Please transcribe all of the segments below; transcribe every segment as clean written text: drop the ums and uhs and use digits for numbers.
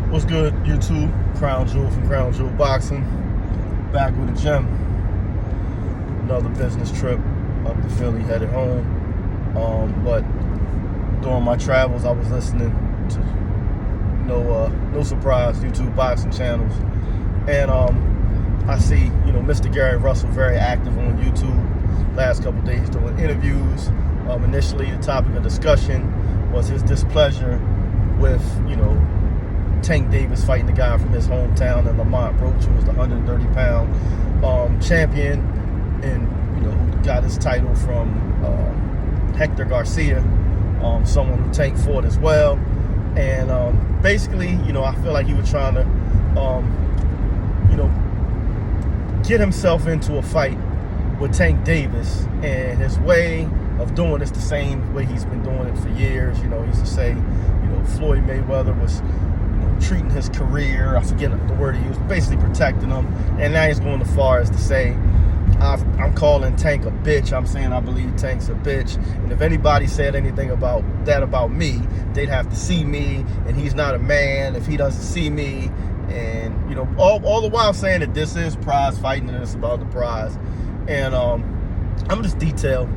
What's good, YouTube? Crown Jewel from Crown Jewel Boxing. Back with a gem. Another business trip up to Philly, headed home. But during my travels, I was listening to no surprise YouTube boxing channels, and I see Mr. Gary Russell very active on YouTube. Last couple days doing interviews. Initially, the topic of discussion was his displeasure with Tank Davis fighting the guy from his hometown in Lamont, Roach, who was the 130-pound champion, and who got his title from Hector Garcia, someone who Tank fought as well. And basically, I feel like he was trying to, get himself into a fight with Tank Davis, and his way of doing it's the same way he's been doing it for years. He used to say, Floyd Mayweather was treating his career, I forget the word he used, basically protecting him. And now he's going as far as to say, I'm calling Tank a bitch. I'm saying I believe Tank's a bitch. And if anybody said anything about that about me, they'd have to see me, and he's not a man if he doesn't see me. And all the while saying that this is prize fighting and it's about the prize. And I'm just detail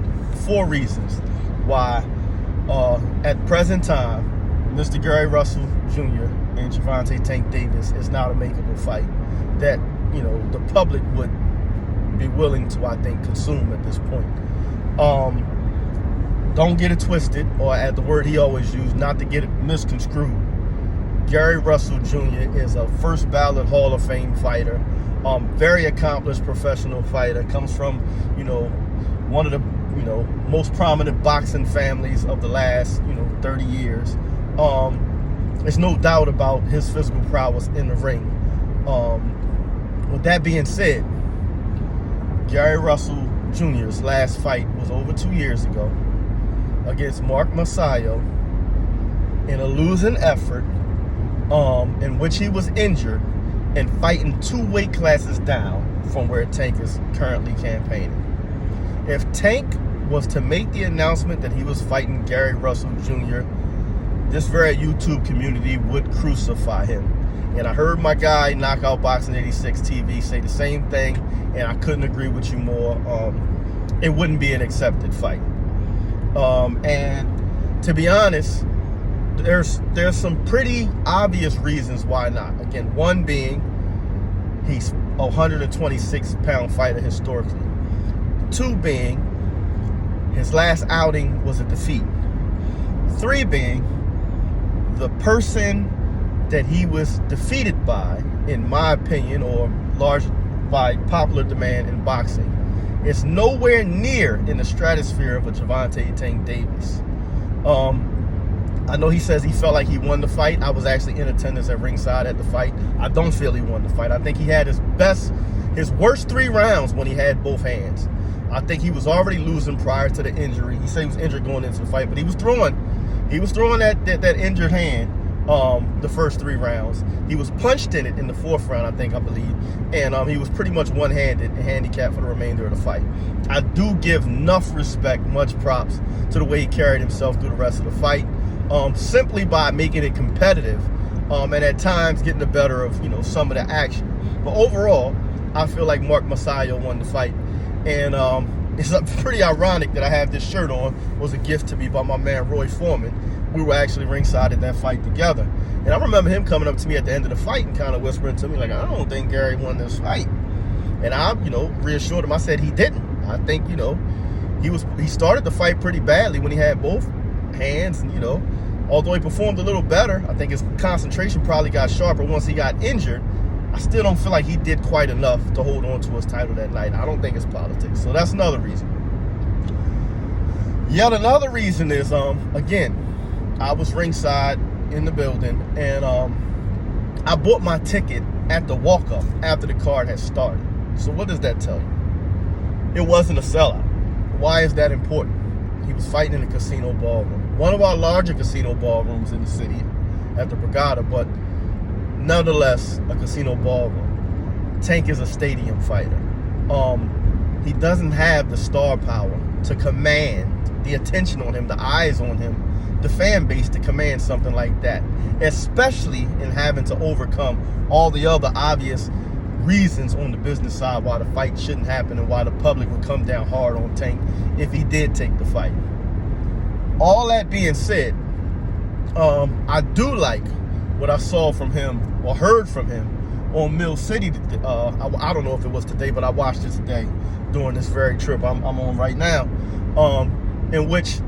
4 reasons why at present time Mr. Gary Russell Jr. and Gervonta Tank Davis is not a makeable fight that the public would be willing to, I think, consume at this point. Don't get it twisted, or at the word he always used, not to get it misconstrued. Gary Russell Jr. is a first ballot Hall of Fame fighter, very accomplished professional fighter, comes from one of the most prominent boxing families of the last 30 years. There's no doubt about his physical prowess in the ring. With that being said, Gary Russell Jr.'s last fight was over 2 years ago against Mark Masayo in a losing effort, in which he was injured and fighting 2 weight classes down from where Tank is currently campaigning. If Tank was to make the announcement that he was fighting Gary Russell Jr., this very YouTube community would crucify him. And I heard my guy, Knockout Boxing 86 TV, say the same thing, and I couldn't agree with you more. It wouldn't be an accepted fight. And to be honest, there's some pretty obvious reasons why not. Again, one being he's a 126-pound fighter historically. 2 being his last outing was a defeat. 3 being the person that he was defeated by, in my opinion, or large by popular demand in boxing, is nowhere near in the stratosphere of a Gervonta Tank Davis. I know he says he felt like he won the fight. I was actually in attendance at ringside at the fight. I don't feel he won the fight. I think he had his worst 3 rounds when he had both hands. I think he was already losing prior to the injury. He said he was injured going into the fight, but he was throwing that injured hand the first 3 rounds. He was punched in it in the 4th round, I believe, and he was pretty much one-handed and handicapped for the remainder of the fight. I do give enough respect, much props to the way he carried himself through the rest of the fight, simply by making it competitive, and at times getting the better of some of the action. But overall, I feel like Mark Masayo won the fight. And it's pretty ironic that I have this shirt on. It was a gift to me by my man Roy Foreman. We were actually ringside at that fight together. And I remember him coming up to me at the end of the fight and kind of whispering to me, like, I don't think Gary won this fight. And I, reassured him. I said he didn't. I think, he started the fight pretty badly when he had both hands. And, although he performed a little better, I think his concentration probably got sharper once he got injured. I still don't feel like he did quite enough to hold on to his title that night. I don't think it's politics. So that's another reason. Yet another reason is, again, I was ringside in the building, and I bought my ticket at the walk-up after the card had started. So what does that tell you? It wasn't a sellout. Why is that important? He was fighting in a casino ballroom. One of our larger casino ballrooms in the city at the Borgata, but nonetheless, a casino ballroom. Tank is a stadium fighter. He doesn't have the star power to command the attention on him, the eyes on him, the fan base to command something like that, especially in having to overcome all the other obvious reasons on the business side why the fight shouldn't happen and why the public would come down hard on Tank if he did take the fight. All that being said, I do like what I saw from him or heard from him on Mill City. I don't know if it was today, but I watched it today during this very trip I'm on right now, in which,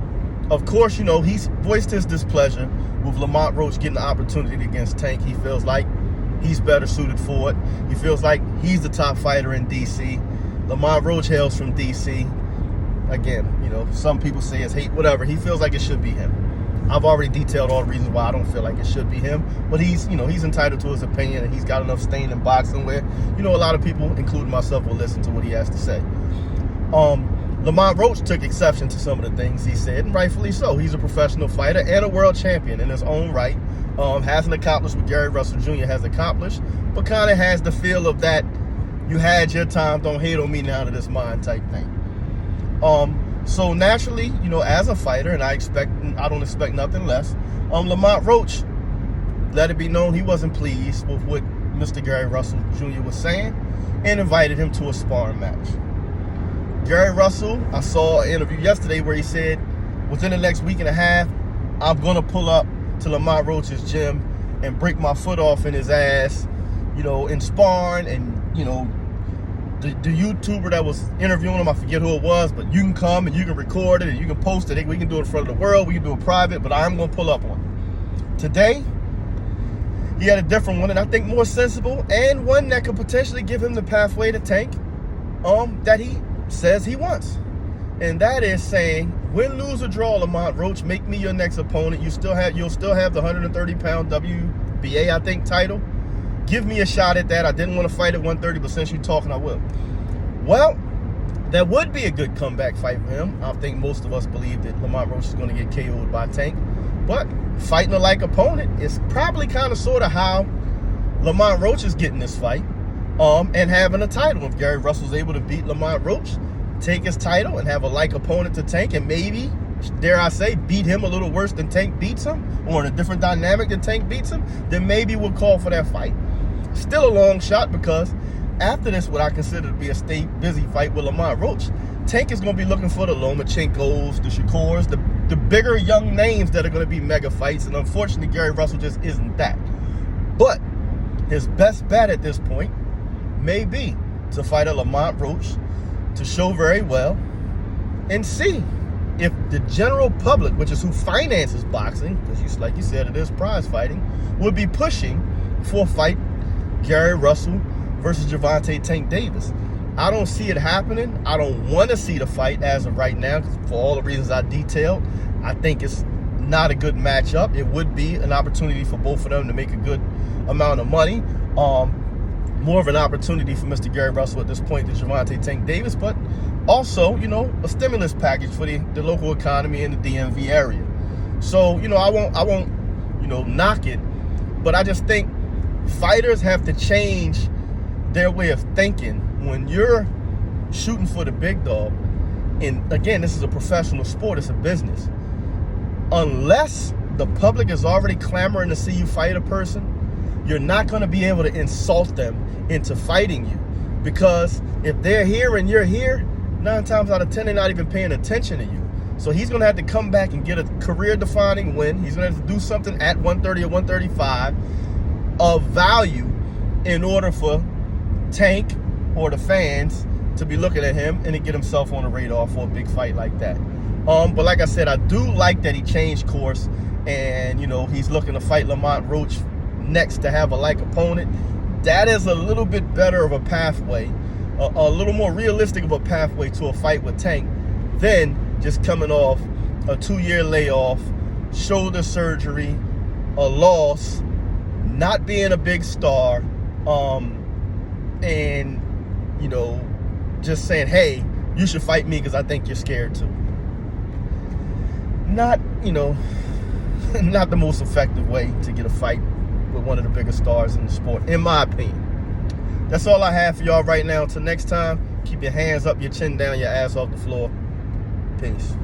of course, you know, he's voiced his displeasure with Lamont Roach getting the opportunity against Tank. He feels like he's better suited for it. He feels like he's the top fighter in D.C. Lamont Roach hails from D.C. Again, you know, some people say it's hate, whatever. He feels like it should be him. I've already detailed all the reasons why I don't feel like it should be him, but he's, you know, he's entitled to his opinion, and he's got enough stain in boxing where, you know, a lot of people, including myself, will listen to what he has to say. Lamont Roach took exception to some of the things he said, and rightfully so. He's a professional fighter and a world champion in his own right. Hasn't accomplished what Gary Russell Jr. has accomplished, but kind of has the feel of that you had your time, don't hate on me now that it's mine type thing. So naturally, you know, as a fighter, and I don't expect nothing less, Lamont Roach let it be known he wasn't pleased with what Mr. Gary Russell Jr. was saying and invited him to a sparring match. Gary Russell, I saw an interview yesterday where he said, within the next week and a half, I'm going to pull up to Lamont Roach's gym and break my foot off in his ass, you know, in sparring. And, you know, the YouTuber that was interviewing him, I forget who it was, but you can come and you can record it and you can post it. We can do it in front of the world. We can do it private, but I'm going to pull up on it. Today, he had a different one, and I think more sensible, and one that could potentially give him the pathway to Tank that he says he wants. And that is saying, win, lose, or draw, Lamont Roach, make me your next opponent. You'll still have the 130-pound WBA, I think, title. Give me a shot at that. I didn't want to fight at 130, but since you're talking, I will. Well, that would be a good comeback fight for him. I think most of us believe that Lamont Roach is going to get KO'd by Tank. But fighting a like opponent is probably kind of sort of how Lamont Roach is getting this fight, and having a title. If Gary Russell's able to beat Lamont Roach, take his title, and have a like opponent to Tank, and maybe, dare I say, beat him a little worse than Tank beats him, or in a different dynamic than Tank beats him, then maybe we'll call for that fight. Still a long shot, because after this, what I consider to be a stay busy fight with Lamont Roach, Tank is going to be looking for the Lomachenkos, the Shakurs, the bigger young names that are going to be mega fights, and unfortunately, Gary Russell just isn't that. But his best bet at this point may be to fight a Lamont Roach, to show very well, and see if the general public, which is who finances boxing, because like you said, it is prize fighting, would be pushing for a fight Gary Russell versus Gervonta Tank Davis. I don't see it happening. I don't want to see the fight as of right now, for all the reasons I detailed. I think it's not a good matchup. It would be an opportunity for both of them to make a good amount of money. More of an opportunity for Mr. Gary Russell at this point than Gervonta Tank Davis, but also, you know, a stimulus package for the local economy in the DMV area. So, you know, I won't, you know, knock it, but I just think fighters have to change their way of thinking when you're shooting for the big dog. And again, this is a professional sport, it's a business. Unless the public is already clamoring to see you fight a person, you're not going to be able to insult them into fighting you. Because if they're here and you're here, 9 times out of 10, they're not even paying attention to you. So he's going to have to come back and get a career-defining win. He's going to have to do something at 130 or 135 of value in order for Tank or the fans to be looking at him and to get himself on the radar for a big fight like that. But like I said, I do like that he changed course, and, you know, he's looking to fight Lamont Roach next to have a like opponent. That is a little bit better of a pathway, a little more realistic of a pathway to a fight with Tank than just coming off a 2-year layoff, shoulder surgery, a loss, not being a big star, and, you know, just saying, hey, you should fight me because I think you're scared too. Not, you know, not the most effective way to get a fight with one of the biggest stars in the sport, in my opinion. That's all I have for y'all right now. Until next time, keep your hands up, your chin down, your ass off the floor. Peace.